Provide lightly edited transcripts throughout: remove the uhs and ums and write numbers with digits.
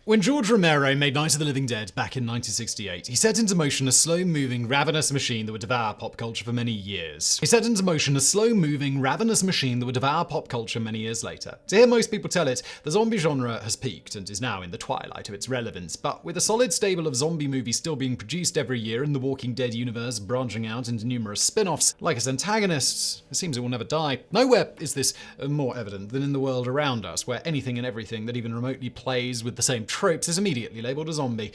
When George Romero made Night of the Living Dead back in 1968, he set into motion a slow-moving, ravenous machine that would devour pop culture for many years. To hear most people tell it, the zombie genre has peaked and is now in the twilight of its relevance, but with a solid stable of zombie movies still being produced every year and the Walking Dead universe branching out into numerous spin-offs, like its antagonists, it seems it will never die. Nowhere is this more evident than in the world around us, where anything and everything that even remotely plays with the same tropes is immediately labelled a zombie.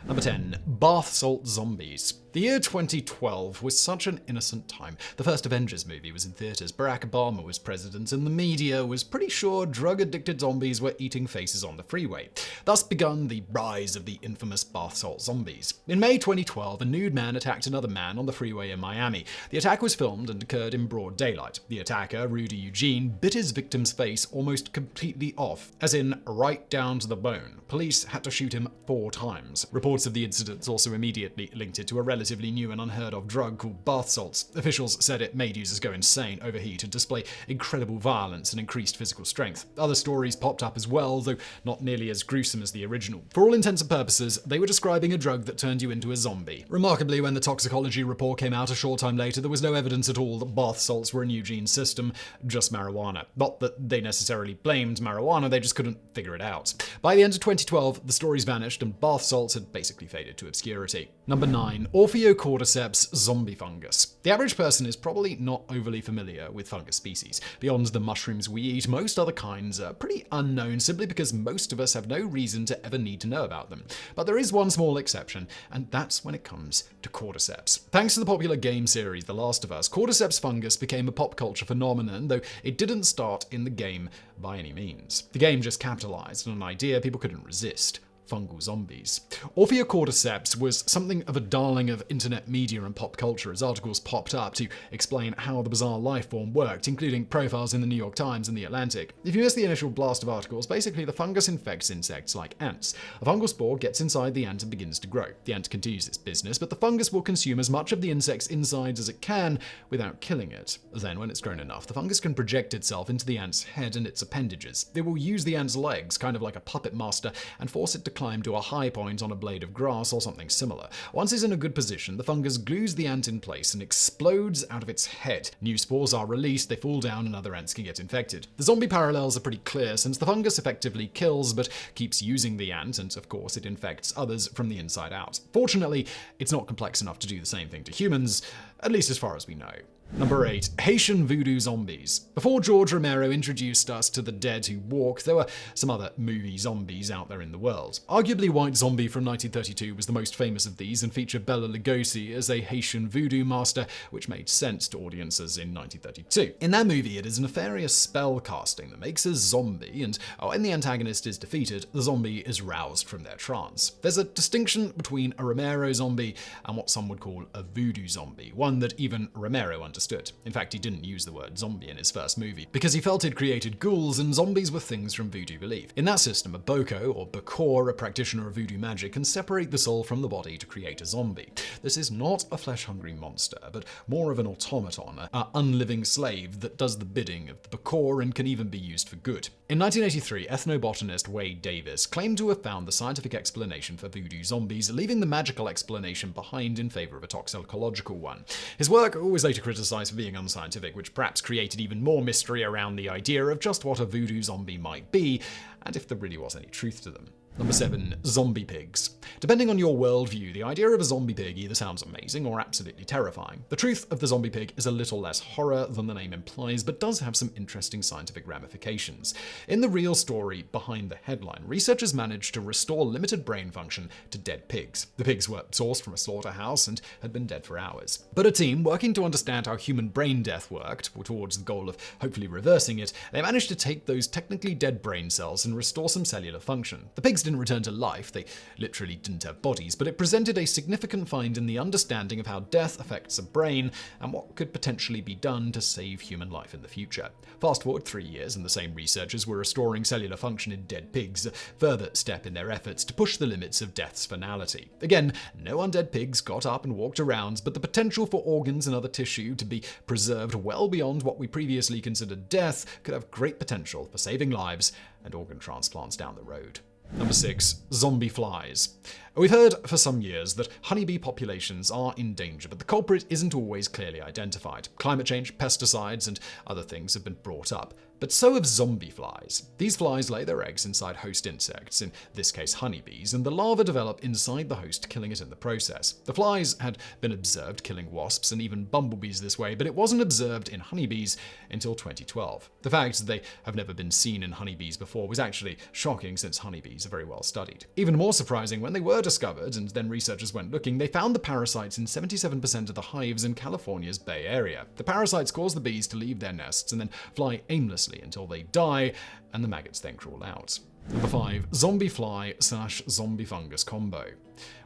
Number 10. Bath salt zombies. The year 2012 was such an innocent time. The first Avengers movie was in theaters, Barack Obama was president, and the media was pretty sure drug-addicted zombies were eating faces on the freeway. Thus begun the rise of the infamous bath salt zombies. In May 2012, a nude man attacked another man on the freeway in Miami. The attack was filmed and occurred in broad daylight. The attacker, Rudy Eugene, bit his victim's face almost completely off, as in right down to the bone. Police had to shoot him 4 times. Reports of the incidents also immediately linked it to a relatively new and unheard of drug called bath salts. Officials said it made users go insane, overheat, and display incredible violence and increased physical strength. Other stories popped up as well, though not nearly as gruesome as the original. For all intents and purposes, they were describing a drug that turned you into a zombie. Remarkably, when the toxicology report came out a short time later, there was no evidence at all that bath salts were in Eugene's system, just marijuana. Not that they necessarily blamed marijuana, they just couldn't figure it out. By the end of 2012, the stories vanished and bath salts had basically faded to obscurity. Number 9. Ophiocordyceps zombie fungus. The average person is probably not overly familiar with fungus species. Beyond the mushrooms we eat, most other kinds are pretty unknown simply because most of us have no reason to ever need to know about them. But there is one small exception, and that's when it comes to cordyceps. Thanks to the popular game series The Last of Us, cordyceps fungus became a pop culture phenomenon, though it didn't start in the game by any means. The game just capitalized on an idea people couldn't resist: fungal zombies. Ophiocordyceps was something of a darling of internet media and pop culture as articles popped up to explain how the bizarre life form worked, including profiles in the New York Times and the Atlantic. If you missed the initial blast of articles, basically the fungus infects insects like ants. A fungal spore gets inside the ant and begins to grow. The ant continues its business, but the fungus will consume as much of the insect's insides as it can without killing it. Then, when it's grown enough, the fungus can project itself into the ant's head and its appendages. It will use the ant's legs, kind of like a puppet master, and force it to climb to a high point on a blade of grass or something similar. Once it's in a good position, the fungus glues the ant in place and explodes out of its head. New spores are released, they fall down, and other ants can get infected. The zombie parallels are pretty clear, since the fungus effectively kills but keeps using the ant, and of course it infects others from the inside out. Fortunately, it's not complex enough to do the same thing to humans, at least as far as we know. Number 8. Haitian voodoo zombies. Before George Romero introduced us to the dead who walk, there were some other movie zombies out there in the world. Arguably, White Zombie from 1932 was the most famous of these and featured Bela Lugosi as a Haitian voodoo master, which made sense to audiences in 1932. In that movie, it is nefarious spell casting that makes a zombie, and when the antagonist is defeated, the zombie is roused from their trance. There's a distinction between a Romero zombie and what some would call a voodoo zombie, one that even Romero understood. In fact, he didn't use the word zombie in his first movie, because he felt it created ghouls and zombies were things from voodoo belief. In that system, a boko, or bokor, a practitioner of voodoo magic, can separate the soul from the body to create a zombie. This is not a flesh-hungry monster, but more of an automaton, an unliving slave that does the bidding of the bokor and can even be used for good. In 1983, ethnobotanist Wade Davis claimed to have found the scientific explanation for voodoo zombies, leaving the magical explanation behind in favor of a toxicological one. His work was later criticized for being unscientific, which perhaps created even more mystery around the idea of just what a voodoo zombie might be, and if there really was any truth to them. Number 7. Zombie pigs. Depending on your worldview, the idea of a zombie pig either sounds amazing or absolutely terrifying. The truth of the zombie pig is a little less horror than the name implies, but does have some interesting scientific ramifications. In the real story behind the headline, researchers managed to restore limited brain function to dead pigs. The pigs were sourced from a slaughterhouse and had been dead for hours. But a team working to understand how human brain death worked, towards the goal of hopefully reversing it, they managed to take those technically dead brain cells and restore some cellular function. The pigs didn't return to life, they literally didn't have bodies, but it presented a significant find in the understanding of how death affects a brain and what could potentially be done to save human life in the future. Fast forward 3 years, and the same researchers were restoring cellular function in dead pigs, a further step in their efforts to push the limits of death's finality. Again, no undead pigs got up and walked around, but the potential for organs and other tissue to be preserved well beyond what we previously considered death could have great potential for saving lives and organ transplants down the road. Number 6. Zombie flies. We've heard for some years that honeybee populations are in danger, but the culprit isn't always clearly identified. Climate change, pesticides, and other things have been brought up. But so have zombie flies. These flies lay their eggs inside host insects, in this case honeybees, and the larvae develop inside the host, killing it in the process. The flies had been observed killing wasps and even bumblebees this way, but it wasn't observed in honeybees until 2012. The fact that they have never been seen in honeybees before was actually shocking, since honeybees are very well studied. Even more surprising, when they were discovered and then researchers went looking, they found the parasites in 77% of the hives in California's Bay Area. The parasites cause the bees to leave their nests and then fly aimlessly until they die, and the maggots then crawl out. Number 5. Zombie fly/zombie fungus combo.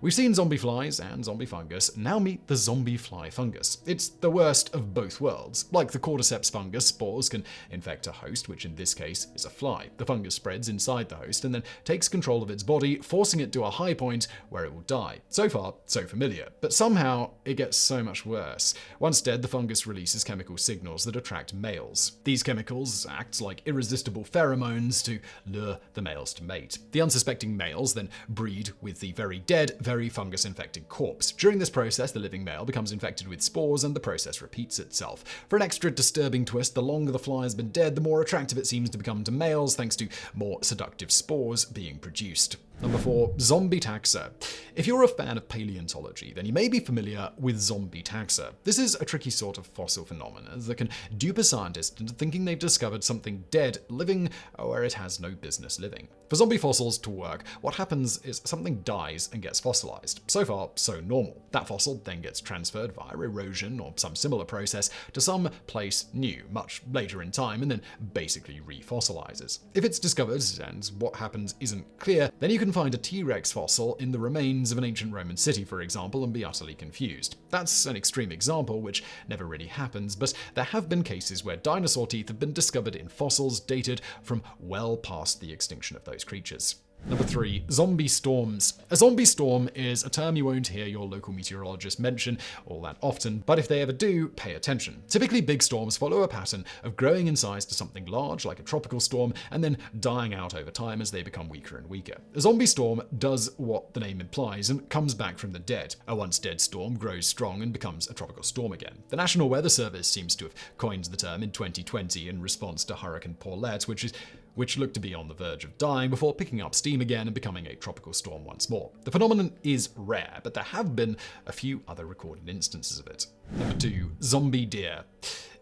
We've seen zombie flies and zombie fungus, now meet the zombie fly fungus. It's the worst of both worlds. Like the cordyceps fungus, spores can infect a host, which in this case is a fly. The fungus spreads inside the host and then takes control of its body, forcing it to a high point where it will die. So far, so familiar. But somehow, it gets so much worse. Once dead, the fungus releases chemical signals that attract males. These chemicals act like irresistible pheromones to lure the males to mate. The unsuspecting males then breed with the very dead, very fungus-infected corpse. During this process, the living male becomes infected with spores, and the process repeats itself. For an extra disturbing twist, the longer the fly has been dead, the more attractive it seems to become to males, thanks to more seductive spores being produced. Number 4. Zombie taxa. If you're a fan of paleontology, then you may be familiar with zombie taxa. This is a tricky sort of fossil phenomenon that can dupe a scientist into thinking they've discovered something dead living where it has no business living. For zombie fossils to work, what happens is something dies and gets fossilized. So far, so normal. That fossil then gets transferred via erosion or some similar process to some place new, much later in time, and then basically refossilizes. If it's discovered and what happens isn't clear, then you can find a T-Rex fossil in the remains of an ancient Roman city, for example, and be utterly confused. That's an extreme example, which never really happens, but there have been cases where dinosaur teeth have been discovered in fossils dated from well past the extinction of those creatures. Number 3. Zombie storms. A zombie storm is a term you won't hear your local meteorologist mention all that often, but if they ever do, pay attention. Typically, big storms follow a pattern of growing in size to something large, like a tropical storm, and then dying out over time as they become weaker and weaker. A zombie storm does what the name implies and comes back from the dead. A once dead storm grows strong and becomes a tropical storm again. The National Weather Service seems to have coined the term in 2020 in response to Hurricane Paulette, which looked to be on the verge of dying before picking up steam again and becoming a tropical storm once more. The phenomenon is rare, but there have been a few other recorded instances of it. Number 2. Zombie deer.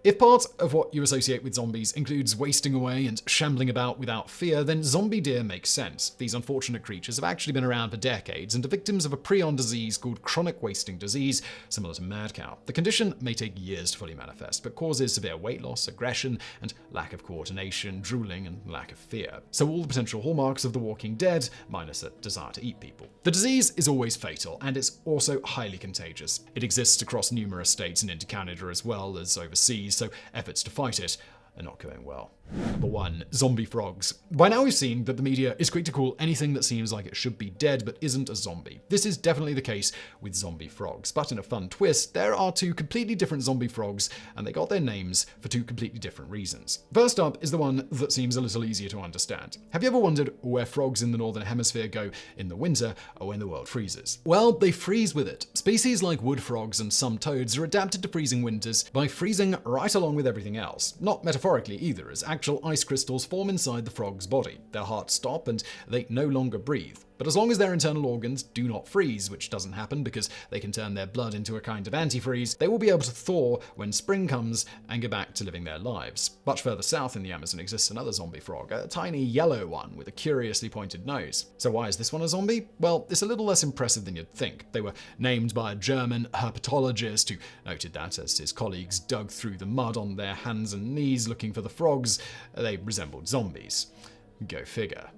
If part of what you associate with zombies includes wasting away and shambling about without fear, then zombie deer makes sense. These unfortunate creatures have actually been around for decades and are victims of a prion disease called chronic wasting disease, similar to mad cow. The condition may take years to fully manifest, but causes severe weight loss, aggression, and lack of coordination, drooling, and lack of fear. So all the potential hallmarks of The Walking Dead, minus a desire to eat people. The disease is always fatal, and it's also highly contagious. It exists across numerous states and into Canada as well as overseas, so efforts to fight it are not going well. Number 1. Zombie frogs. By now we've seen that the media is quick to call anything that seems like it should be dead but isn't a zombie. This is definitely the case with zombie frogs, but in a fun twist, there are 2 completely different zombie frogs, and they got their names for 2 completely different reasons. First up is the one that seems a little easier to understand. Have you ever wondered where frogs in the northern hemisphere go in the winter or when the world freezes? Well, they freeze with it. Species like wood frogs and some toads are adapted to freezing winters by freezing right along with everything else. Not metaphorically either, as actual ice crystals form inside the frog's body. Their hearts stop and they no longer breathe. But as long as their internal organs do not freeze, which doesn't happen because they can turn their blood into a kind of antifreeze, they will be able to thaw when spring comes and go back to living their lives. Much further south in the Amazon exists another zombie frog, a tiny yellow one with a curiously pointed nose. So why is this one a zombie? Well, it's a little less impressive than you'd think. They were named by a German herpetologist who noted that as his colleagues dug through the mud on their hands and knees looking for the frogs, they resembled zombies. Go figure.